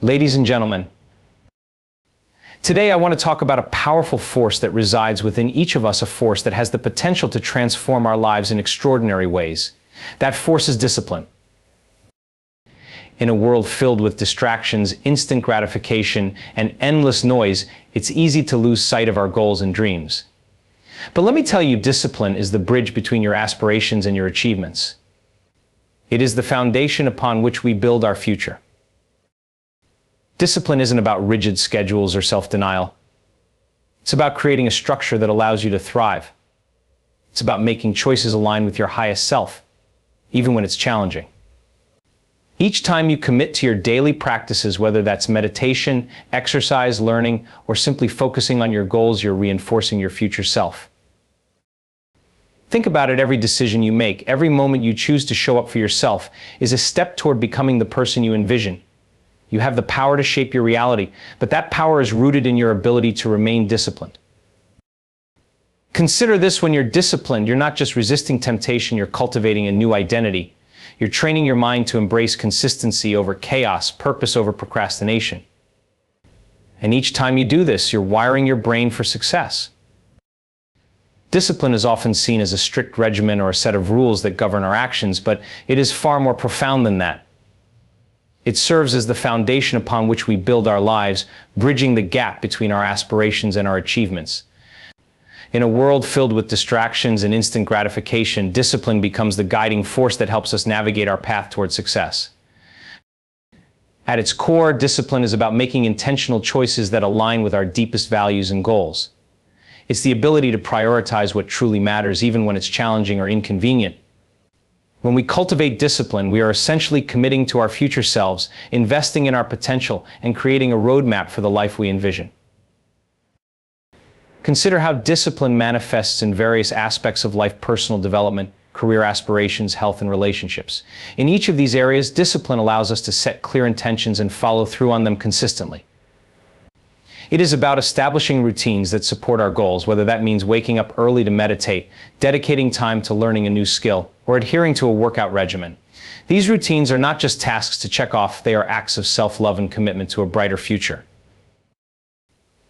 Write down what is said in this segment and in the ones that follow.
Ladies and gentlemen, today I want to talk about a powerful force that resides within each of us, a force that has the potential to transform our lives in extraordinary ways. That force is discipline. In a world filled with distractions, instant gratification, and endless noise, it's easy to lose sight of our goals and dreams. But let me tell you, discipline is the bridge between your aspirations and your achievements. It is the foundation upon which we build our future. Discipline isn't about rigid schedules or self-denial. It's about creating a structure that allows you to thrive. It's about making choices aligned with your highest self, even when it's challenging. Each time you commit to your daily practices, whether that's meditation, exercise, learning, or simply focusing on your goals, you're reinforcing your future self. Think about it, every decision you make, every moment you choose to show up for yourself is a step toward becoming the person you envision. You have the power to shape your reality, but that power is rooted in your ability to remain disciplined. Consider this: when you're disciplined, you're not just resisting temptation, you're cultivating a new identity. You're training your mind to embrace consistency over chaos, purpose over procrastination. And each time you do this, you're wiring your brain for success. Discipline is often seen as a strict regimen or a set of rules that govern our actions, but it is far more profound than that. It serves as the foundation upon which we build our lives, bridging the gap between our aspirations and our achievements. In a world filled with distractions and instant gratification, discipline becomes the guiding force that helps us navigate our path toward success. At its core, discipline is about making intentional choices that align with our deepest values and goals. It's the ability to prioritize what truly matters, even when it's challenging or inconvenient. When we cultivate discipline, we are essentially committing to our future selves, investing in our potential, and creating a roadmap for the life we envision. Consider how discipline manifests in various aspects of life: personal development, career aspirations, health, and relationships. In each of these areas, discipline allows us to set clear intentions and follow through on them consistently. It is about establishing routines that support our goals, whether that means waking up early to meditate, dedicating time to learning a new skill, or adhering to a workout regimen. These routines are not just tasks to check off, they are acts of self-love and commitment to a brighter future.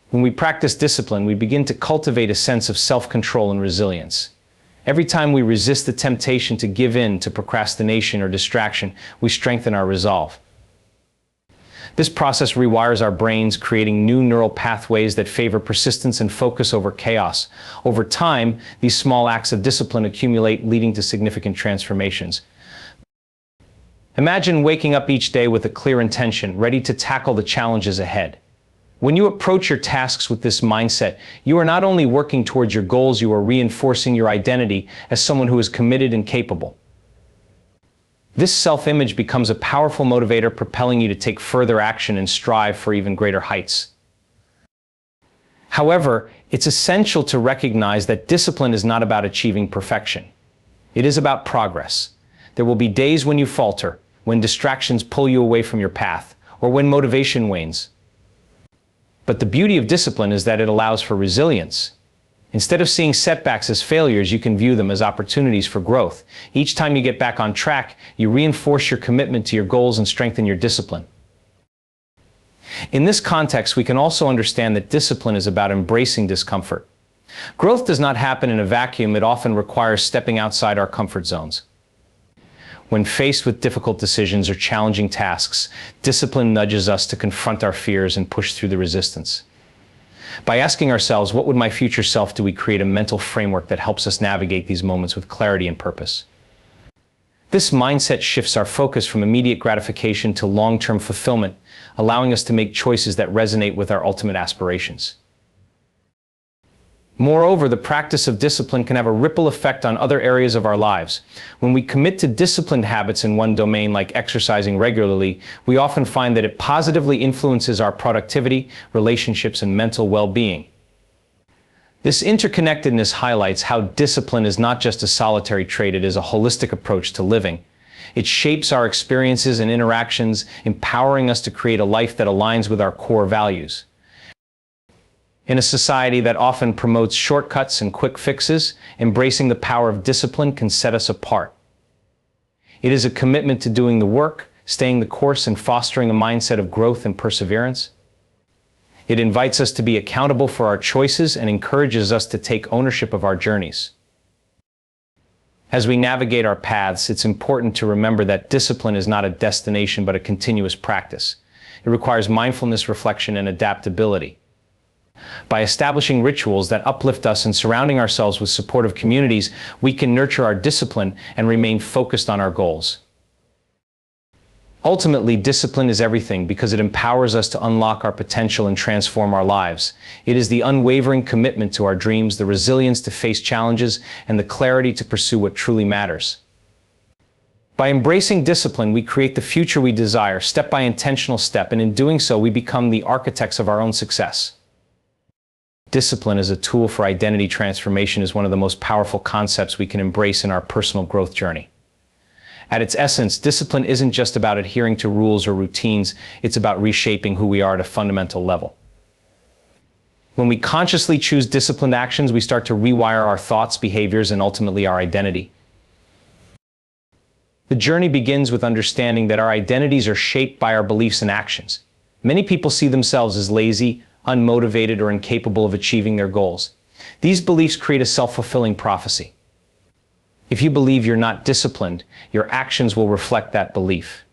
When we practice discipline, we begin to cultivate a sense of self-control and resilience. Every time we resist the temptation to give in to procrastination or distraction, we strengthen our resolve. This process rewires our brains, creating new neural pathways that favor persistence and focus over chaos. Over time, these small acts of discipline accumulate, leading to significant transformations. Imagine waking up each day with a clear intention, ready to tackle the challenges ahead. When you approach your tasks with this mindset, you are not only working towards your goals, you are reinforcing your identity as someone who is committed and capable. This self-image becomes a powerful motivator, propelling you to take further action and strive for even greater heights. However, it's essential to recognize that discipline is not about achieving perfection. It is about progress. There will be days when you falter, when distractions pull you away from your path, or when motivation wanes. But the beauty of discipline is that it allows for resilience. Instead of seeing setbacks as failures, you can view them as opportunities for growth. Each time you get back on track, you reinforce your commitment to your goals and strengthen your discipline. In this context, we can also understand that discipline is about embracing discomfort. Growth does not happen in a vacuum. It often requires stepping outside our comfort zones. When faced with difficult decisions or challenging tasks, discipline nudges us to confront our fears and push through the resistance. By asking ourselves, what would my future self do, we create a mental framework that helps us navigate these moments with clarity and purpose. This mindset shifts our focus from immediate gratification to long-term fulfillment, allowing us to make choices that resonate with our ultimate aspirations. Moreover, the practice of discipline can have a ripple effect on other areas of our lives. When we commit to disciplined habits in one domain, like exercising regularly, we often find that it positively influences our productivity, relationships, and mental well-being. This interconnectedness highlights how discipline is not just a solitary trait, it is a holistic approach to living. It shapes our experiences and interactions, empowering us to create a life that aligns with our core values. In a society that often promotes shortcuts and quick fixes, embracing the power of discipline can set us apart. It is a commitment to doing the work, staying the course and fostering a mindset of growth and perseverance. It invites us to be accountable for our choices and encourages us to take ownership of our journeys. As we navigate our paths, it's important to remember that discipline is not a destination but a continuous practice. It requires mindfulness, reflection, and adaptability. By establishing rituals that uplift us and surrounding ourselves with supportive communities, we can nurture our discipline and remain focused on our goals. Ultimately, discipline is everything because it empowers us to unlock our potential and transform our lives. It is the unwavering commitment to our dreams, the resilience to face challenges, and the clarity to pursue what truly matters. By embracing discipline, we create the future we desire, step by intentional step, and in doing so, we become the architects of our own success. Discipline as a tool for identity transformation is one of the most powerful concepts we can embrace in our personal growth journey. At its essence, discipline isn't just about adhering to rules or routines, it's about reshaping who we are at a fundamental level. When we consciously choose disciplined actions, we start to rewire our thoughts, behaviors, and ultimately our identity. The journey begins with understanding that our identities are shaped by our beliefs and actions. Many people see themselves as lazy, unmotivated, or incapable of achieving their goals. These beliefs create a self-fulfilling prophecy. If you believe you're not disciplined, your actions will reflect that belief.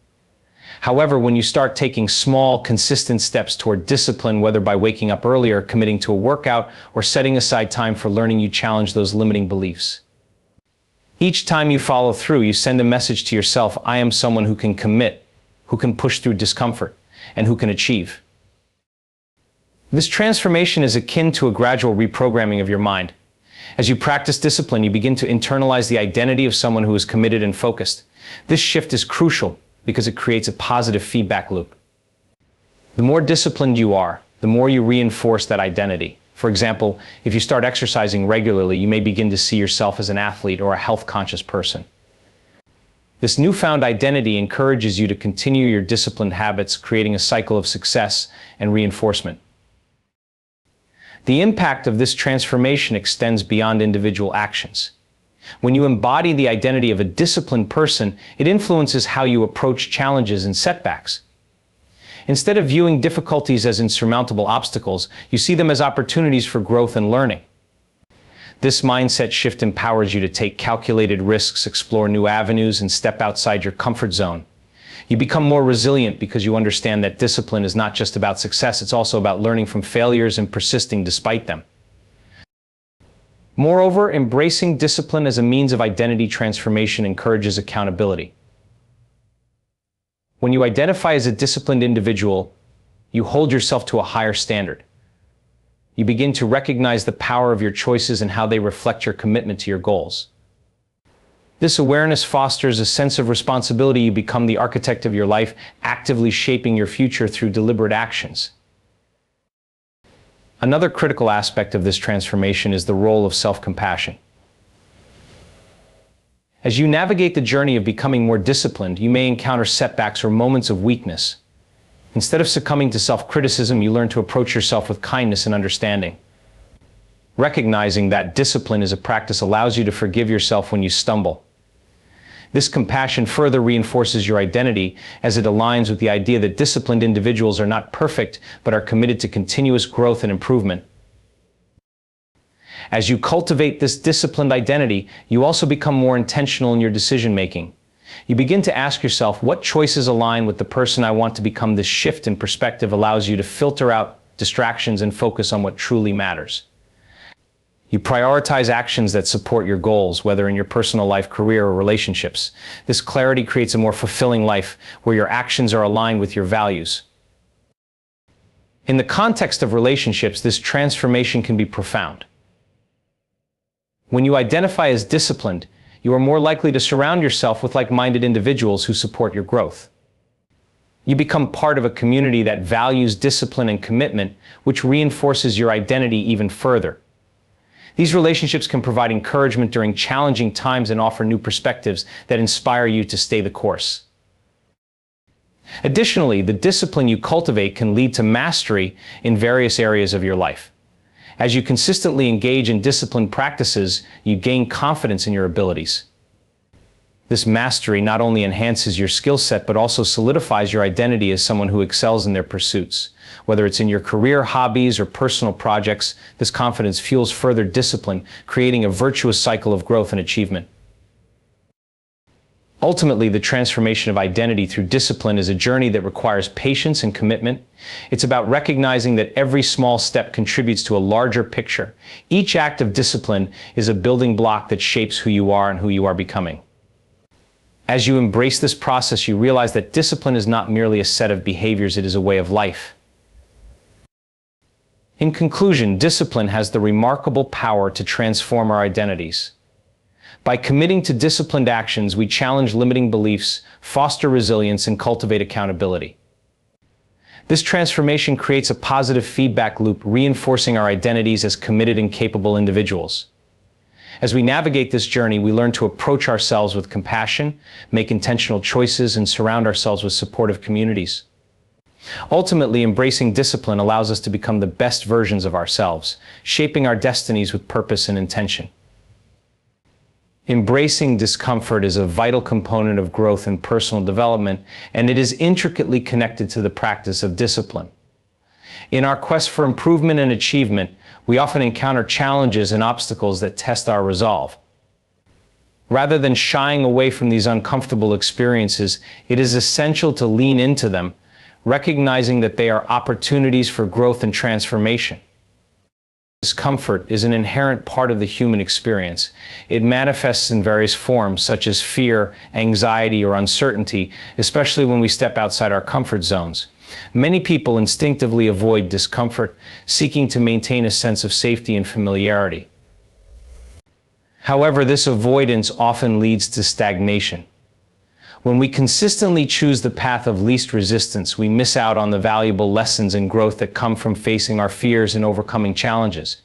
However, when you start taking small, consistent steps toward discipline, whether by waking up earlier, committing to a workout, or setting aside time for learning, you challenge those limiting beliefs. Each time you follow through, you send a message to yourself: I am someone who can commit, who can push through discomfort, and who can achieve. This transformation is akin to a gradual reprogramming of your mind. As you practice discipline, you begin to internalize the identity of someone who is committed and focused. This shift is crucial because it creates a positive feedback loop. The more disciplined you are, the more you reinforce that identity. For example, if you start exercising regularly, you may begin to see yourself as an athlete or a health-conscious person. This newfound identity encourages you to continue your disciplined habits, creating a cycle of success and reinforcement. The impact of this transformation extends beyond individual actions. When you embody the identity of a disciplined person, it influences how you approach challenges and setbacks. Instead of viewing difficulties as insurmountable obstacles, you see them as opportunities for growth and learning. This mindset shift empowers you to take calculated risks, explore new avenues, and step outside your comfort zone. You become more resilient because you understand that discipline is not just about success, it's also about learning from failures and persisting despite them. Moreover, embracing discipline as a means of identity transformation encourages accountability. When you identify as a disciplined individual, you hold yourself to a higher standard. You begin to recognize the power of your choices and how they reflect your commitment to your goals. This awareness fosters a sense of responsibility. You become the architect of your life, actively shaping your future through deliberate actions. Another critical aspect of this transformation is the role of self-compassion. As you navigate the journey of becoming more disciplined, you may encounter setbacks or moments of weakness. Instead of succumbing to self-criticism, you learn to approach yourself with kindness and understanding. Recognizing that discipline is a practice allows you to forgive yourself when you stumble. This compassion further reinforces your identity as it aligns with the idea that disciplined individuals are not perfect but are committed to continuous growth and improvement. As you cultivate this disciplined identity, you also become more intentional in your decision-making. You begin to ask yourself, what choices align with the person I want to become? This shift in perspective allows you to filter out distractions and focus on what truly matters. You prioritize actions that support your goals, whether in your personal life, career, or relationships. This clarity creates a more fulfilling life where your actions are aligned with your values. In the context of relationships, this transformation can be profound. When you identify as disciplined, you are more likely to surround yourself with like-minded individuals who support your growth. You become part of a community that values discipline and commitment, which reinforces your identity even further. These relationships can provide encouragement during challenging times and offer new perspectives that inspire you to stay the course. Additionally, the discipline you cultivate can lead to mastery in various areas of your life. As you consistently engage in disciplined practices, you gain confidence in your abilities. This mastery not only enhances your skill set, but also solidifies your identity as someone who excels in their pursuits. Whether it's in your career, hobbies, or personal projects, this confidence fuels further discipline, creating a virtuous cycle of growth and achievement. Ultimately, the transformation of identity through discipline is a journey that requires patience and commitment. It's about recognizing that every small step contributes to a larger picture. Each act of discipline is a building block that shapes who you are and who you are becoming. As you embrace this process, you realize that discipline is not merely a set of behaviors, it is a way of life. In conclusion, discipline has the remarkable power to transform our identities. By committing to disciplined actions, we challenge limiting beliefs, foster resilience, and cultivate accountability. This transformation creates a positive feedback loop, reinforcing our identities as committed and capable individuals. As we navigate this journey, we learn to approach ourselves with compassion, make intentional choices, and surround ourselves with supportive communities. Ultimately, embracing discipline allows us to become the best versions of ourselves, shaping our destinies with purpose and intention. Embracing discomfort is a vital component of growth and personal development, and it is intricately connected to the practice of discipline. In our quest for improvement and achievement, we often encounter challenges and obstacles that test our resolve. Rather than shying away from these uncomfortable experiences, it is essential to lean into them, recognizing that they are opportunities for growth and transformation. Discomfort is an inherent part of the human experience. It manifests in various forms, such as fear, anxiety, or uncertainty, especially when we step outside our comfort zones. Many people instinctively avoid discomfort, seeking to maintain a sense of safety and familiarity. However, this avoidance often leads to stagnation. When we consistently choose the path of least resistance, we miss out on the valuable lessons and growth that come from facing our fears and overcoming challenges.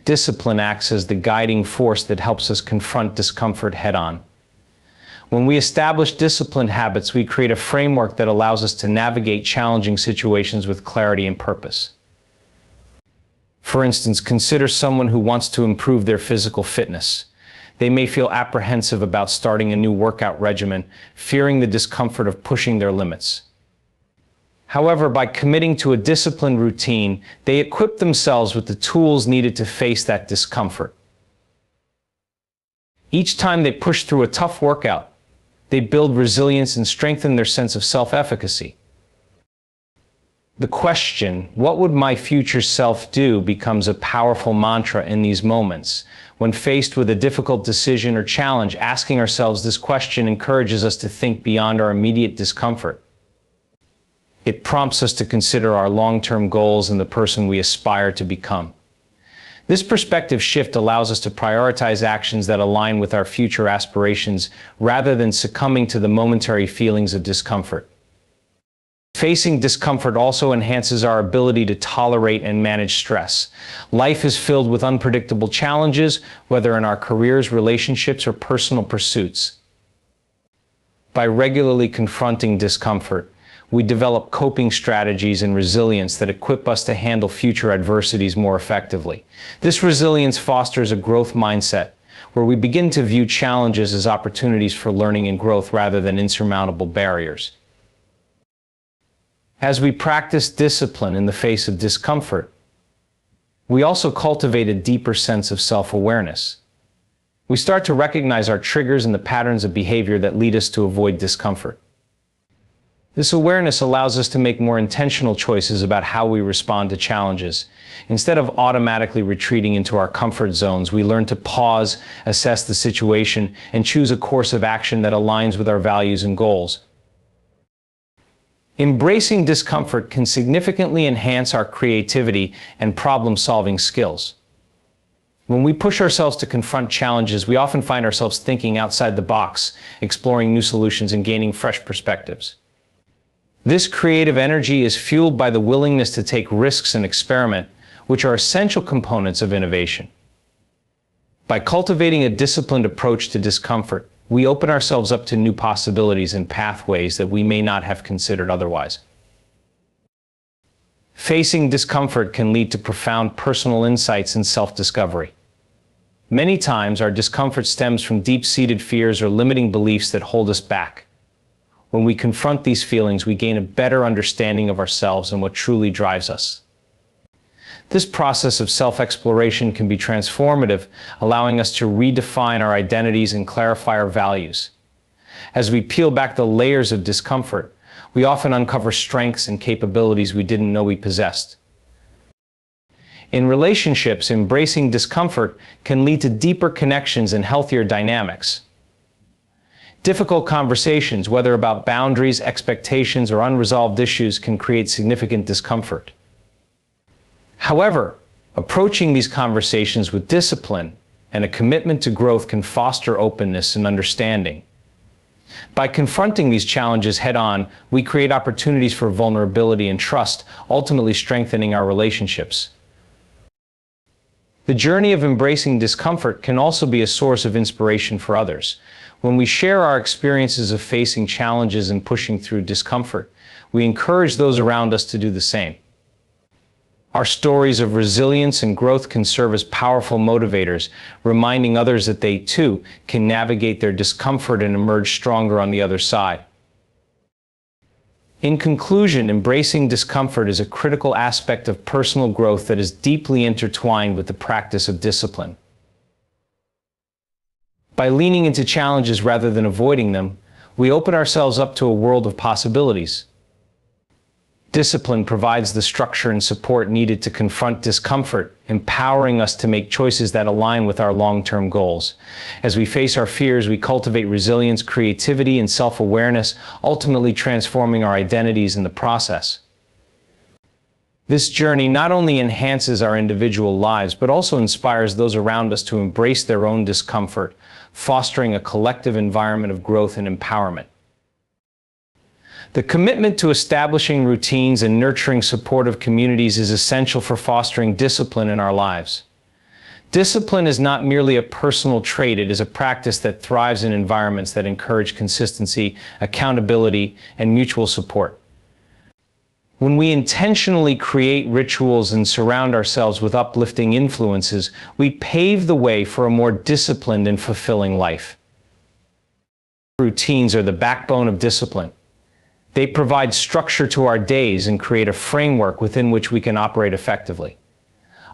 Discipline acts as the guiding force that helps us confront discomfort head-on. When we establish disciplined habits, we create a framework that allows us to navigate challenging situations with clarity and purpose. For instance, consider someone who wants to improve their physical fitness. They may feel apprehensive about starting a new workout regimen, fearing the discomfort of pushing their limits. However, by committing to a disciplined routine, they equip themselves with the tools needed to face that discomfort. Each time they push through a tough workout, they build resilience and strengthen their sense of self-efficacy. The question, "What would my future self do?" becomes a powerful mantra in these moments. When faced with a difficult decision or challenge, asking ourselves this question encourages us to think beyond our immediate discomfort. It prompts us to consider our long-term goals and the person we aspire to become. This perspective shift allows us to prioritize actions that align with our future aspirations rather than succumbing to the momentary feelings of discomfort. Facing discomfort also enhances our ability to tolerate and manage stress. Life is filled with unpredictable challenges, whether in our careers, relationships, or personal pursuits. By regularly confronting discomfort, we develop coping strategies and resilience that equip us to handle future adversities more effectively. This resilience fosters a growth mindset, where we begin to view challenges as opportunities for learning and growth rather than insurmountable barriers. As we practice discipline in the face of discomfort, we also cultivate a deeper sense of self-awareness. We start to recognize our triggers and the patterns of behavior that lead us to avoid discomfort. This awareness allows us to make more intentional choices about how we respond to challenges. Instead of automatically retreating into our comfort zones, we learn to pause, assess the situation, and choose a course of action that aligns with our values and goals. Embracing discomfort can significantly enhance our creativity and problem-solving skills. When we push ourselves to confront challenges, we often find ourselves thinking outside the box, exploring new solutions, and gaining fresh perspectives. This creative energy is fueled by the willingness to take risks and experiment, which are essential components of innovation. By cultivating a disciplined approach to discomfort, we open ourselves up to new possibilities and pathways that we may not have considered otherwise. Facing discomfort can lead to profound personal insights and self-discovery. Many times, our discomfort stems from deep-seated fears or limiting beliefs that hold us back. When we confront these feelings, we gain a better understanding of ourselves and what truly drives us. This process of self-exploration can be transformative, allowing us to redefine our identities and clarify our values. As we peel back the layers of discomfort, we often uncover strengths and capabilities we didn't know we possessed. In relationships, embracing discomfort can lead to deeper connections and healthier dynamics. Difficult conversations, whether about boundaries, expectations, or unresolved issues, can create significant discomfort. However, approaching these conversations with discipline and a commitment to growth can foster openness and understanding. By confronting these challenges head-on, we create opportunities for vulnerability and trust, ultimately strengthening our relationships. The journey of embracing discomfort can also be a source of inspiration for others. When we share our experiences of facing challenges and pushing through discomfort, we encourage those around us to do the same. Our stories of resilience and growth can serve as powerful motivators, reminding others that they, too, can navigate their discomfort and emerge stronger on the other side. In conclusion, embracing discomfort is a critical aspect of personal growth that is deeply intertwined with the practice of discipline. By leaning into challenges rather than avoiding them, we open ourselves up to a world of possibilities. Discipline provides the structure and support needed to confront discomfort, empowering us to make choices that align with our long-term goals. As we face our fears, we cultivate resilience, creativity, and self-awareness, ultimately transforming our identities in the process. This journey not only enhances our individual lives, but also inspires those around us to embrace their own discomfort, fostering a collective environment of growth and empowerment. The commitment to establishing routines and nurturing supportive communities is essential for fostering discipline in our lives. Discipline is not merely a personal trait, it is a practice that thrives in environments that encourage consistency, accountability, and mutual support. When we intentionally create rituals and surround ourselves with uplifting influences, we pave the way for a more disciplined and fulfilling life. Routines are the backbone of discipline. They provide structure to our days and create a framework within which we can operate effectively.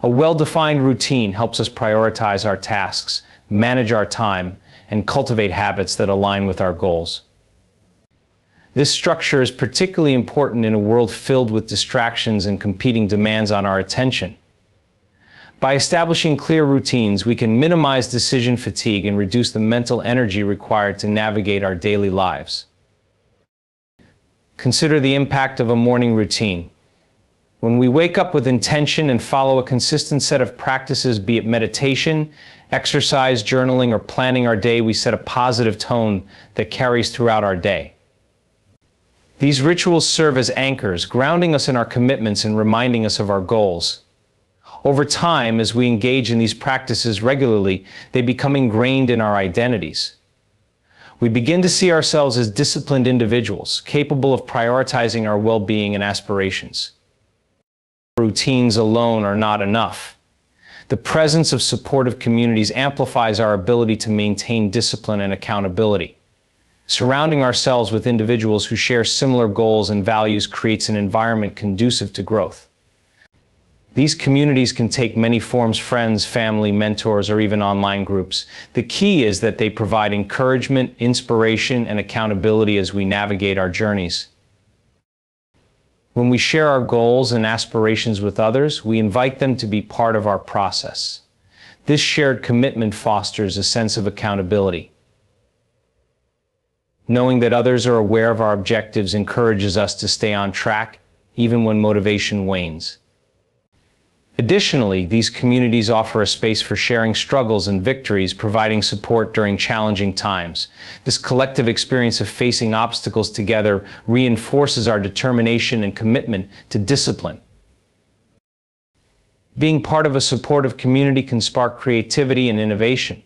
A well-defined routine helps us prioritize our tasks, manage our time, and cultivate habits that align with our goals. This structure is particularly important in a world filled with distractions and competing demands on our attention. By establishing clear routines, we can minimize decision fatigue and reduce the mental energy required to navigate our daily lives. Consider the impact of a morning routine. When we wake up with intention and follow a consistent set of practices, be it meditation, exercise, journaling, or planning our day, we set a positive tone that carries throughout our day. These rituals serve as anchors, grounding us in our commitments and reminding us of our goals. Over time, as we engage in these practices regularly, they become ingrained in our identities. We begin to see ourselves as disciplined individuals, capable of prioritizing our well-being and aspirations. Routines alone are not enough. The presence of supportive communities amplifies our ability to maintain discipline and accountability. Surrounding ourselves with individuals who share similar goals and values creates an environment conducive to growth. These communities can take many forms: friends, family, mentors, or even online groups. The key is that they provide encouragement, inspiration, and accountability as we navigate our journeys. When we share our goals and aspirations with others, we invite them to be part of our process. This shared commitment fosters a sense of accountability. Knowing that others are aware of our objectives encourages us to stay on track, even when motivation wanes. Additionally, these communities offer a space for sharing struggles and victories, providing support during challenging times. This collective experience of facing obstacles together reinforces our determination and commitment to discipline. Being part of a supportive community can spark creativity and innovation.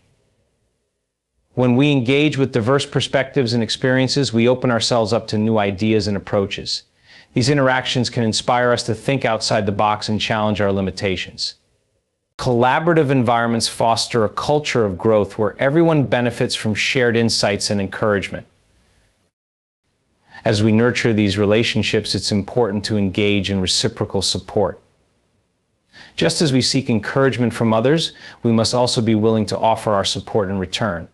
When we engage with diverse perspectives and experiences, we open ourselves up to new ideas and approaches. These interactions can inspire us to think outside the box and challenge our limitations. Collaborative environments foster a culture of growth where everyone benefits from shared insights and encouragement. As we nurture these relationships, it's important to engage in reciprocal support. Just as we seek encouragement from others, we must also be willing to offer our support in return.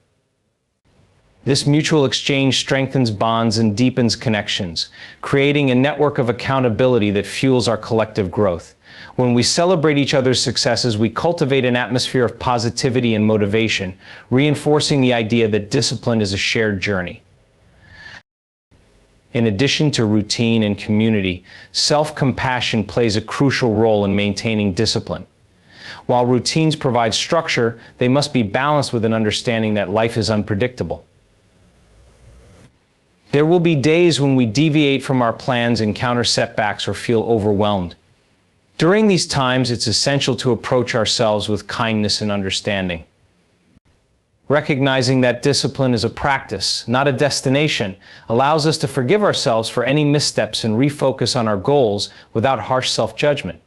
This mutual exchange strengthens bonds and deepens connections, creating a network of accountability that fuels our collective growth. When we celebrate each other's successes, we cultivate an atmosphere of positivity and motivation, reinforcing the idea that discipline is a shared journey. In addition to routine and community, self-compassion plays a crucial role in maintaining discipline. While routines provide structure, they must be balanced with an understanding that life is unpredictable. There will be days when we deviate from our plans, encounter setbacks, or feel overwhelmed. During these times, it's essential to approach ourselves with kindness and understanding. Recognizing that discipline is a practice, not a destination, allows us to forgive ourselves for any missteps and refocus on our goals without harsh self-judgment.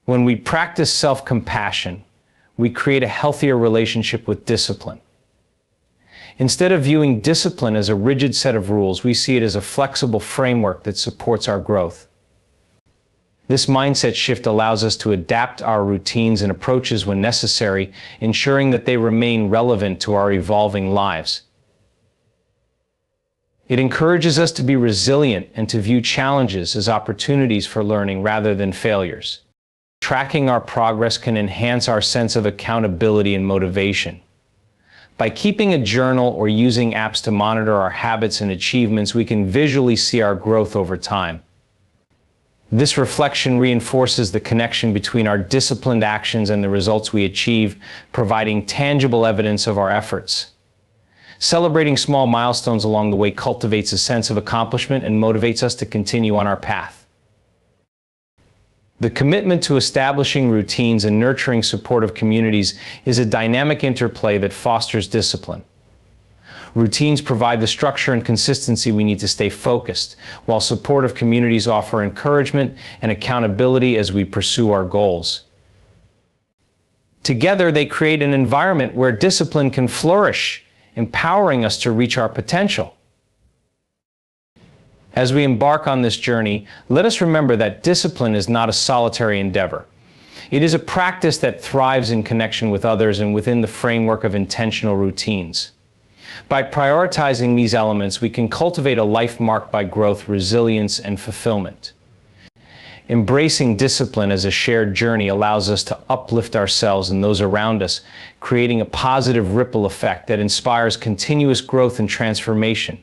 When we practice self-compassion, we create a healthier relationship with discipline. Instead of viewing discipline as a rigid set of rules, we see it as a flexible framework that supports our growth. This mindset shift allows us to adapt our routines and approaches when necessary, ensuring that they remain relevant to our evolving lives. It encourages us to be resilient and to view challenges as opportunities for learning rather than failures. Tracking our progress can enhance our sense of accountability and motivation. By keeping a journal or using apps to monitor our habits and achievements, we can visually see our growth over time. This reflection reinforces the connection between our disciplined actions and the results we achieve, providing tangible evidence of our efforts. Celebrating small milestones along the way cultivates a sense of accomplishment and motivates us to continue on our path. The commitment to establishing routines and nurturing supportive communities is a dynamic interplay that fosters discipline. Routines provide the structure and consistency we need to stay focused, while supportive communities offer encouragement and accountability as we pursue our goals. Together, they create an environment where discipline can flourish, empowering us to reach our potential. As we embark on this journey, let us remember that discipline is not a solitary endeavor. It is a practice that thrives in connection with others and within the framework of intentional routines. By prioritizing these elements, we can cultivate a life marked by growth, resilience, and fulfillment. Embracing discipline as a shared journey allows us to uplift ourselves and those around us, creating a positive ripple effect that inspires continuous growth and transformation.